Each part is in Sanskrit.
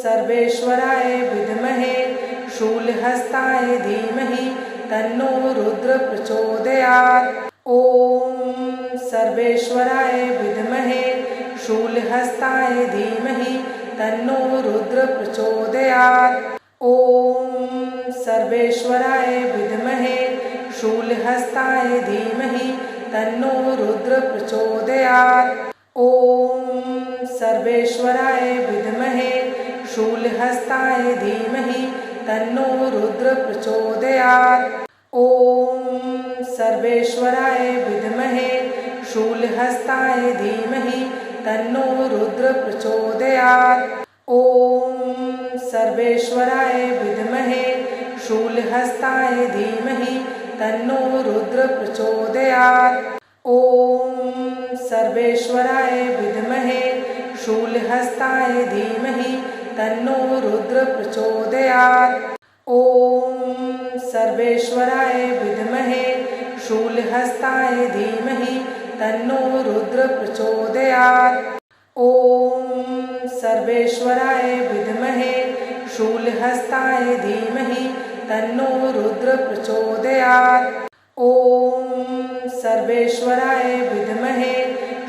सर्वेश्वराय विद्महे शूलहस्ताय धीमहि तन्नो रुद्र प्रचोदयात्। ॐ सर्वेश्वराय विद्महे शूलहस्ताय धीमहि तन्नो रुद्र प्रचोदयात्। ॐ सर्वेश्वराय विद्महे शूलहस्ताय धीमहि तन्नो रुद्र प्रचोदयात्। ॐ सर्वेश्वराय विद्महे शूलहस्ताय धीमहि तन्नो रुद्र प्रचोदयात्। ॐ सर्वेश्वराय विद्महे शूलहस्ताय धीमहि तन्नो रुद्र प्रचोदयात्। ॐ सर्वेश्वराय विद्महे शूलहस्ताय धीमहि तन्नो रुद्र प्रचोदयात्। ॐ सर्वेश्वराय विद्महे शूलहस्ताय धीमहि तन्नो रुद्र प्रचोदयात्। ॐ सर्वेश्वराय विद्महे शूलहस्ताय धीमहि तन्नो रुद्र प्रचोदयात्। ॐ सर्वेश्वराय विद्महे शूलहस्ताय धीमहि तन्नो रुद्र प्रचोदयात्। ॐ सर्वेश्वराय विद्महे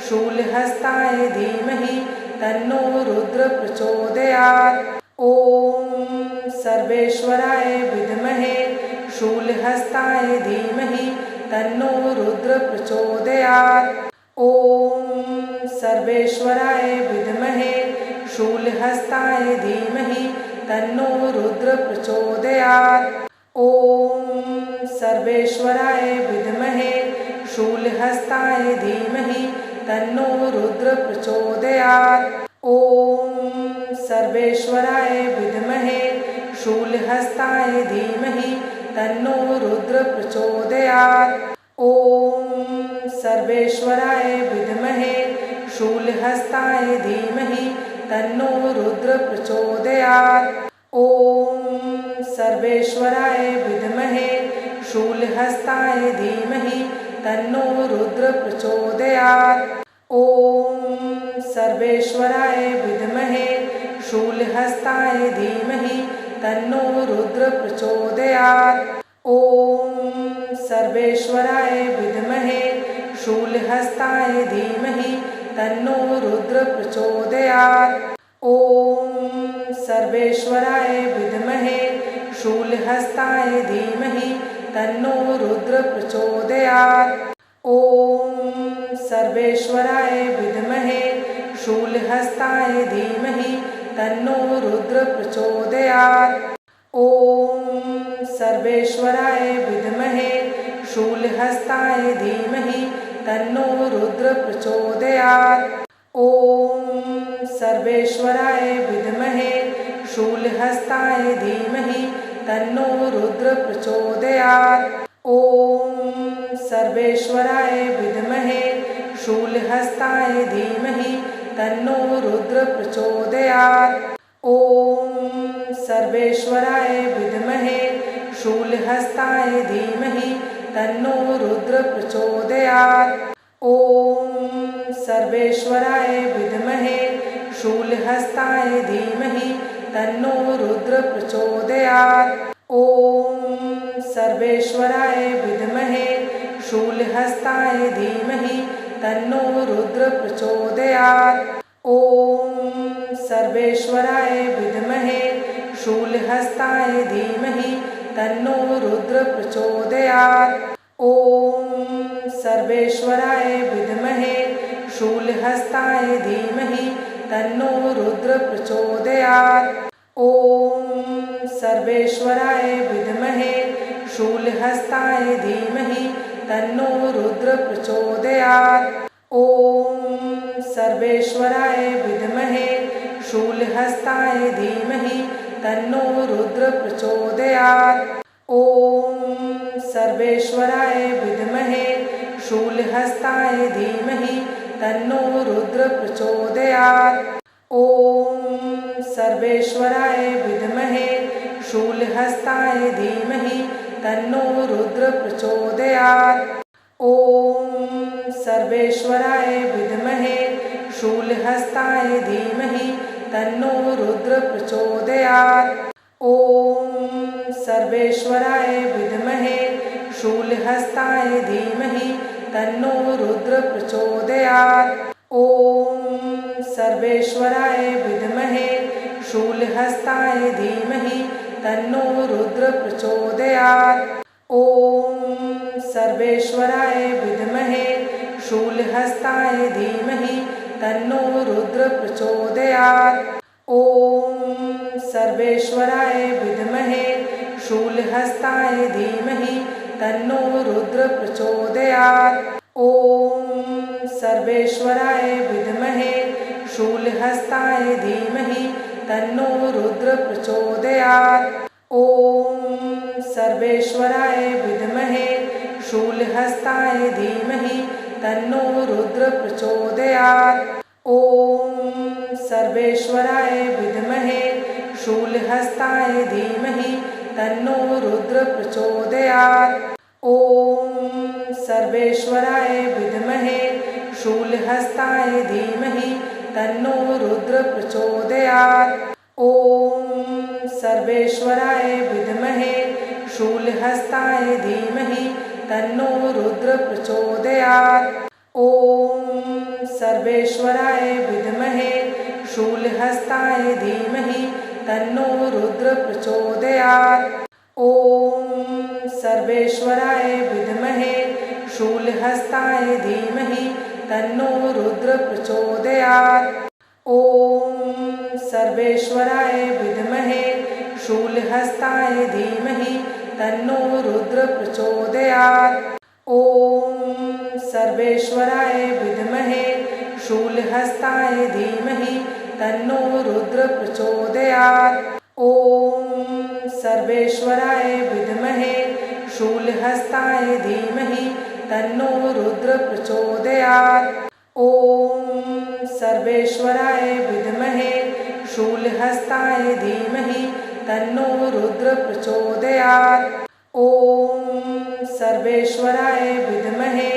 शूलहस्ताय धीमहि तन्नो रुद्र प्रचोदयात्। ॐ सर्वेश्वराय विद्महे शूलहस्ताय धीमहि तन्नो रुद्र प्रचोदयात्। ॐ सर्वेश्वराय विद्महे शूलहस्ताय धीमहि तन्नो रुद्र प्रचोदयात्। ॐ सर्वेश्वराय विद्महे शूलहस्ताय धीमहि तन्नो रुद्र प्रचोदयात्। ॐ सर्वेश्वराय विद्महे शूलहस्ताय धीमहि तन्नो रुद्र प्रचोदयात्। ॐ सर्वेश्वराय विद्महे शूलहस्ताय धीमहि तन्नो रुद्र प्रचोदयात्। ॐ सर्वेश्वराय विद्महे शूलहस्ताय धीमहि तन्नो रुद्र प्रचोदयात्। ॐ सर्वेश्वराय विद्महे शूलहस्ताय धीमहि तन्नो रुद्र प्रचोदयात्। ॐ सर्वेश्वराय विद्महे शूलहस्ताय धीमहि तन्नो रुद्र प्रचोदयात्। ॐ सर्वेश्वराय विद्महे शूलहस्ताय धीमहि तन्नो रुद्र प्रचोदयात्। ॐ सर्वेश्वराय विद्महे शूलहस्ताय धीमहि तन्नो रुद्र प्रचोदयात्। ॐ सर्वेश्वराय विद्महे शूलहस्ताय धीमहि तन्नो रुद्र प्रचोदयात्। ॐ सर्वेश्वराय विद्महे शूलहस्ताय धीमहि तन्नो रुद्र प्रचोदयात्। ॐ सर्वेश्वराय विद्महे शूलहस्ताय धीमहि तन्नो रुद्र प्रचोदयात्। ॐ सर्वेश्वराय विद्महे शूलहस्ताय धीमहि तन्नो रुद्र प्रचोदयात्। ॐ सर्वेश्वराय विद्महे शूलहस्ताय धीमहि तन्नो रुद्र प्रचोदयात्। ॐ सर्वेश्वराय विद्महे शूलहस्ताय धीमहि तन्नो रुद्र प्रचोदयात्। ॐ सर्वेश्वराय विद्महे शूलहस्ताय धीमहि तन्नो रुद्र प्रचोदयात्। ॐ सर्वेश्वराय विद्महे शूलहस्ताय धीमहि तन्नो रुद्र प्रचोदयात्। ॐ सर्वेश्वराय विद्महे शूलहस्ताय धीमहि तन्नो रुद्र प्रचोदयात्। ॐ सर्वेश्वराय विद्महे शूलहस्ताय धीमहि तन्नो रुद्र प्रचोदयात्। ॐ सर्वेश्वराय विद्महे शूलहस्ताय धीमहि तन्नो रुद्र प्रचोदयात्। ॐ सर्वेश्वराय विद्महे शूलहस्ताय धीमहि तन्नो रुद्र प्रचोदयात्। ॐ सर्वेश्वराय विद्महे शूलहस्ताय धीमहि तन्नो रुद्र रुद्र प्रचोदयात्। ॐ सर्वेश्वराय विद्महे शूलहस्ताय धीमहि तन्नो रुद्र प्रचोदयात्। ॐ सर्वेश्वराय विद्महे शूलहस्ताय धीमहि तन्नो रुद्र प्रचोदयात्। ॐ सर्वेश्वराय विद्महे शूलहस्ताय धीमहि तन्नो रुद्र प्रचोदयात्। ॐ सर्वेश्वराय विद्महे शूलहस्ताय धीमहि तन्नो रुद्र प्रचोदयात्। ॐ सर्वेश्वराय विद्महे शूलहस्ताय धीमहि तन्नो रुद्र प्रचोदयात्। ॐ सर्वेश्वराय विद्महे शूलहस्ताय धीमहि तन्नो रुद्र प्रचोदयात्। ॐ सर्वेश्वराय विद्महे शूलहस्ताय धीमहि तन्नो रुद्र प्रचोदयात्। ॐ सर्वेश्वराय विद्महे शूलहस्ताय धीमहि तन्नो रुद्र प्रचोदयात्। ॐ सर्वेश्वराय विद्महे शूलहस्ताय धीमहि तन्नो रुद्र प्रचोदयात्। ॐ सर्वेश्वराय विद्महे शूलहस्ताय धीमहि तन्नो रुद्र प्रचोदयात्। ॐ सर्वेश्वराय विद्महे शूलहस्ताय धीमहि तन्नो रुद्र प्रचोदयात्। ॐ सर्वेश्वराय विद्महे शूलहस्ताय धीमहि तन्नो रुद्र प्रचोदयात्। ॐ सर्वेश्वराय विद्महे शूलहस्ताय धीमहि तन्नो रुद्र प्रचोदयात्। ॐ सर्वेश्वराय विद्महे शूलहस्ताय धीमहि तन्नो रुद्र प्रचोदयात्। ॐ सर्वेश्वराय विद्महे शूलहस्ताय धीमहि तन्नो रुद्र प्रचोदयात्। ॐ सर्वेश्वराय विद्महे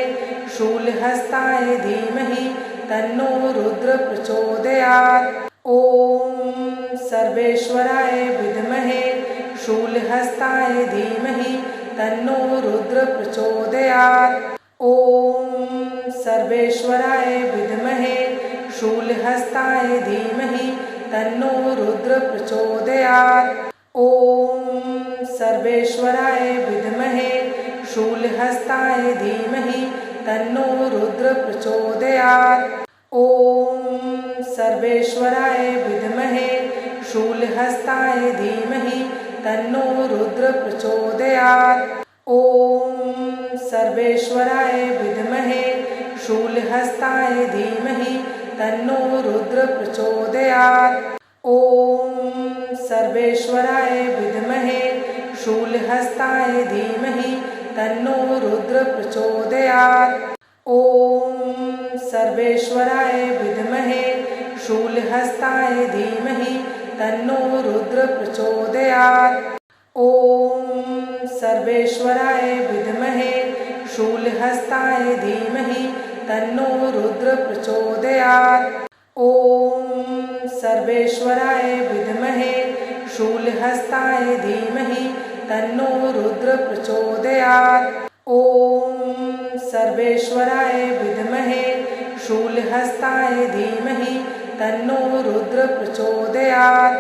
शूलहस्ताय धीमहि तन्नो रुद्र प्रचोदयात्। ॐ सर्वेश्वराय विद्महे शूलहस्ताय धीमहि तन्नो रुद्र प्रचोदयात्। ॐ सर्वेश्वराय विद्महे शूलहस्ताय धीमहि तन्नो रुद्र प्रचोदयात्। ॐ सर्वेश्वराय विद्महे शूलहस्ताय धीमहि तन्नो रुद्र प्रचोदयात्। ॐ सर्वेश्वराय विद्महे शूलहस्ताय धीमहि तन्नो रुद्र प्रचोदयात्। ॐ सर्वेश्वराय विद्महे शूलहस्ताय धीमहि तन्नो रुद्र प्रचोदयात्। ॐ सर्वेश्वराय विद्महे शूलहस्ताय धीमहि तन्नो रुद्र प्रचोदयात्। ॐ सर्वेश्वराय विद्महे शूलहस्ताय धीमहि तन्नो रुद्र प्रचोदयात्। ॐ सर्वेश्वराय विद्महे शूलहस्ताय धीमहि तन्नो रुद्र प्रचोदयात्। ॐ सर्वेश्वराय विद्महे शूलहस्ताय धीमहि तन्नो रुद्र प्रचोदयात्। ॐ सर्वेश्वराय विद्महे शूलहस्ताय धीमहि तन्नो रुद्र प्रचोदयात्।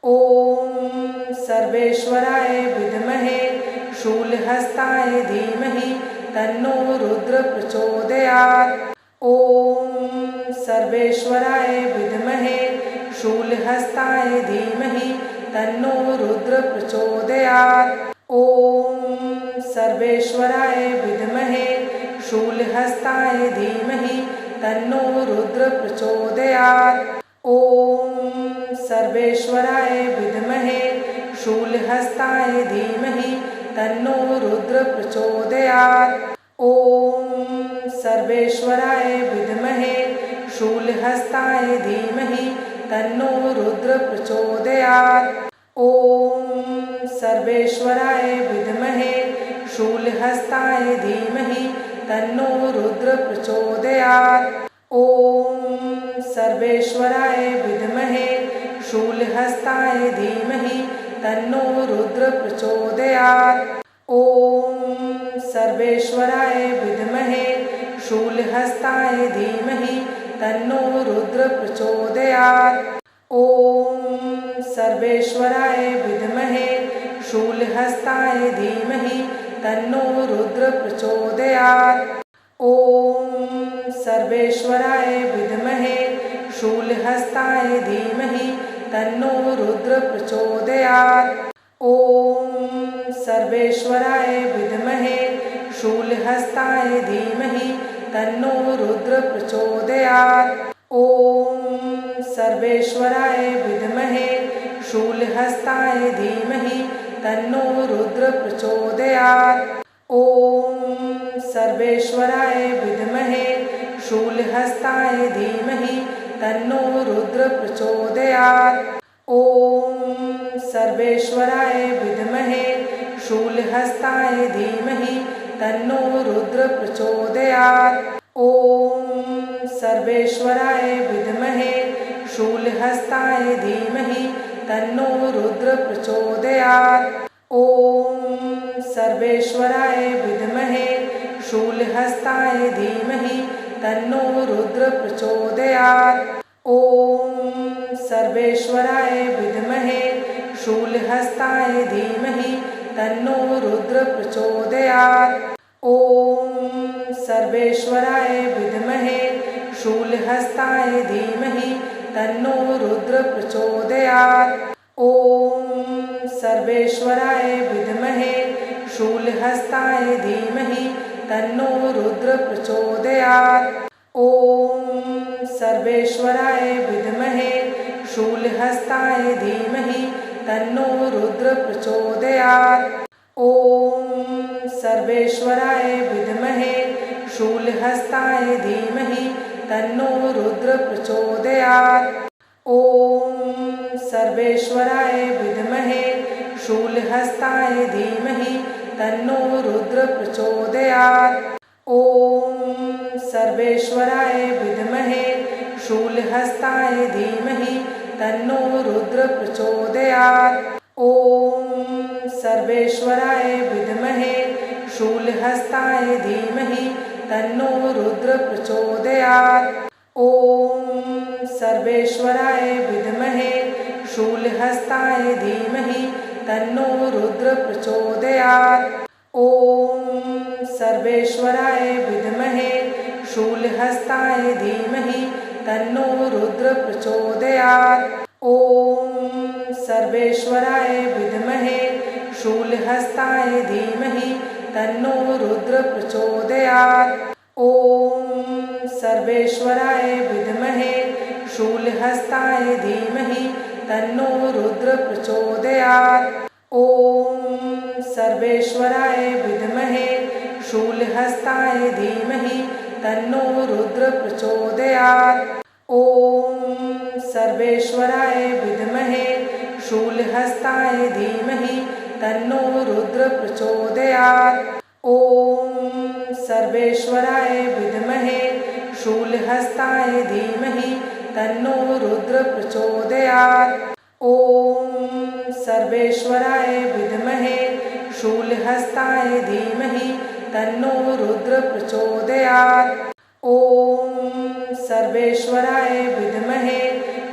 ॐ सर्वेश्वराय विद्महे शूलहस्ताय धीमहि तन्नो रुद्र प्रचोदयात्। ॐ सर्वेश्वराय विद्महे शूलहस्ताय धीमहि तन्नो रुद्र प्रचोदयात्। ॐ सर्वेश्वराय विद्महे शूलहस्ताय धीमहि तन्नो रुद्र प्रचोदयात्। ॐ सर्वेश्वराय विद्महे शूलहस्ताय धीमहि तन्नो रुद्र प्रचोदयात्। ॐ सर्वेश्वराय विद्महे शूलहस्ताय धीमहि तन्नो रुद्र प्रचोदयात्। ॐ सर्वेश्वराय विद्महे शूलहस्ताय धीमहि तन्नो रुद्र प्रचोदयात्। ॐ सर्वेश्वराय विद्महे शूलहस्ताय शूलहस्ताय धीमहि तन्नो रुद्र प्रचोदयात्। ॐ सर्वेश्वराय विद्महे शूलहस्ताय धीमहि तन्नो रुद्र प्रचोदयात्। ॐ सर्वेश्वराय विद्महे शूलहस्ताय धीमहि तन्नो रुद्र प्रचोदयात्। ॐ सर्वेश्वराय विद्महे शूलहस्ताय धीमहि तन्नो रुद्र प्रचोदयात्। ॐ सर्वेश्वराय विद्महे शूलहस्ताय धीमहि तन्नो रुद्र प्रचोदयात्। ॐ सर्वेश्वराय विद्महे शूलहस्ताय धीमहि तन्नो रुद्र प्रचोदयात्। ॐ सर्वेश्वराय विद्महे शूलहस्ताय धीमहि तन्नो रुद्र प्रचोदयात्। ॐ सर्वेश्वराय विद्महे शूलहस्ताय धीमहि तन्नो रुद्र प्रचोदयात्। ॐ सर्वेश्वराय विद्महे शूलहस्ताय धीमहि तन्नो रुद्र प्रचोदयात्। ॐ सर्वेश्वराय विद्महे शूलहस्ताय धीमहि तन्नो रुद्र प्रचोदयात्। ॐ सर्वेश्वराय विद्महे शूलहस्ताय धीमहि तन्नो रुद्र प्रचोदयात्। ॐ सर्वेश्वराय विद्महे शूलहस्ताय धीमहि तन्नो रुद्र प्रचोदयात्। ॐ सर्वेश्वराय विद्महे शूलहस्ताय धीमहि तन्नो रुद्र प्रचोदयात्। ॐ सर्वेश्वराय विद्महे शूलहस्ताय धीमहि तन्नो रुद्र प्रचोदयात्। ॐ सर्वेश्वराय विद्महे शूलहस्ताय धीमहि तन्नो रुद्र प्रचोदयात्। ॐ सर्वेश्वराय विद्महे शूलहस्ताय धीमहि तन्नो रुद्र प्रचोदयात्। ॐ सर्वेश्वराय विद्महे शूलहस्ताय धीमहि तन्नो रुद्र प्रचोदयात्। ॐ सर्वेश्वराय विद्महे शूलहस्ताय धीमहि तन्नो रुद्र प्रचोदयात्। ॐ सर्वेश्वराय विद्महे शूलहस्ताय धीमहि तन्नो रुद्र प्रचोदयात्। ॐ सर्वेश्वराय विद्महे शूलहस्ताय धीमहि तन्नो रुद्र प्रचोदयात्। ॐ सर्वेश्वराय विद्महे शूलहस्ताय धीमहि तन्नो रुद्र प्रचोदयात्। ॐ सर्वेश्वराय विद्महे शूलहस्ताय धीमहि तन्नो रुद्र प्रचोदयात्। ॐ सर्वेश्वराय विद्महे शूलहस्ताय धीमहि तन्नो रुद्र प्रचोदयात्। ॐ सर्वेश्वराय विद्महे शूलहस्ताय धीमहि तन्नो रुद्र प्रचोदयात्। ॐ सर्वेश्वराय विद्महे शूलहस्ताय धीमहि तन्नो रुद्र प्रचोदयात्। ॐ सर्वेश्वराय विद्महे शूलहस्ताय धीमहि तन्नो रुद्र प्रचोदयात्। ॐ सर्वेश्वराय विद्महे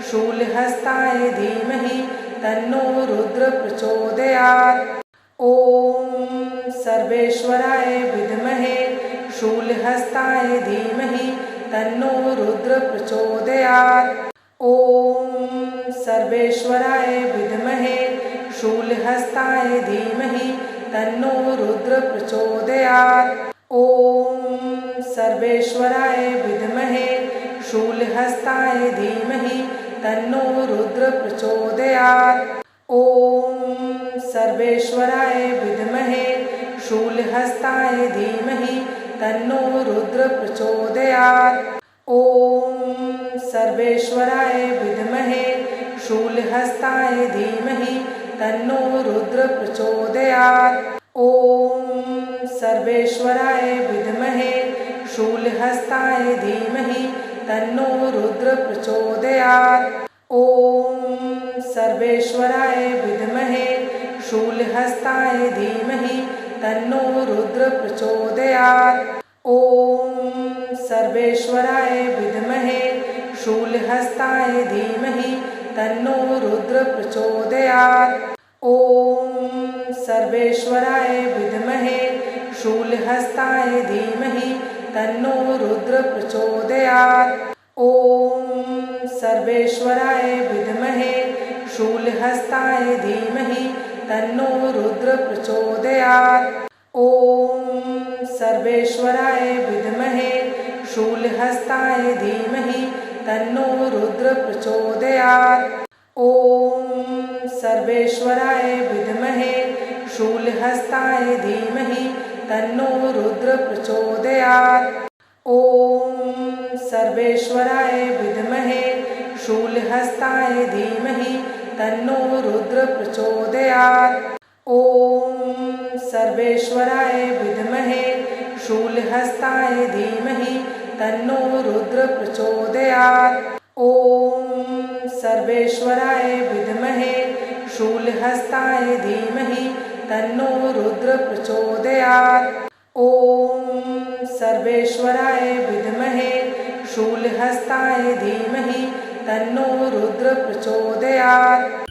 शूलहस्ताय धीमहि तन्नो रुद्र प्रचोदयात्। ॐ सर्वेश्वराय विद्महे शूलहस्ताय धीमहि तन्नो रुद्र प्रचोदयात्। ॐ सर्वेश्वराय विद्महे शूलहस्ताय धीमहि तन्नो रुद्र प्रचोदयात्। ॐ सर्वेश्वराय विद्महे शूलहस्ताय धीमहि तन्नो रुद्र प्रचोदयात्। ॐ सर्वेश्वराय विद्महे शूलहस्ताय धीमहि तन्नो रुद्र प्रचोदयात्। ॐ सर्वेश्वराय विद्महे शूलहस्ताय धीमहि तन्नो रुद्र प्रचोदयात्। ॐ सर्वेश्वराय विद्महे शूलहस्ताय धीमहि तन्नो रुद्र प्रचोदयात्। ॐ सर्वेश्वराय सर्वेश्वराय विद्महे शूलहस्ताय धीमहि तन्नो रुद्र प्रचोदयात्। ॐ सर्वेश्वराय विद्महे शूलहस्ताय धीमहि तन्नो रुद्र प्रचोदयात्। ॐ सर्वेश्वराय विद्महे शूलहस्ताय धीमहि तन्नो रुद्र प्रचोदयात्। ॐ सर्वेश्वराय विद्महे शूलहस्ताय धीमहि तन्नो रुद्र प्रचोदयात्। ॐ सर्वेश्वराय विद्महे शूलहस्ताय धीमहि तन्नो रुद्र प्रचोदयात्। ॐ सर्वेश्वराय विद्महे शूलहस्ताय धीमहि तन्नो रुद्र प्रचोदयात्। ॐ सर्वेश्वराय विद्महे शूलहस्ताय धीमहि तन्नो रुद्र प्रचोदयात्। ॐ सर्वेश्वराय विद्महे शूलहस्ताय धीमहि तन्नो रुद्र प्रचोदयात्। ॐ सर्वेश्वराय विद्महे शूलहस्ताय धीमहि तन्नो रुद्र प्रचोदयात्। ॐ सर्वेश्वराय विद्महे शूलहस्ताय धीमहि तन्नो रुद्र प्रचोदयात्।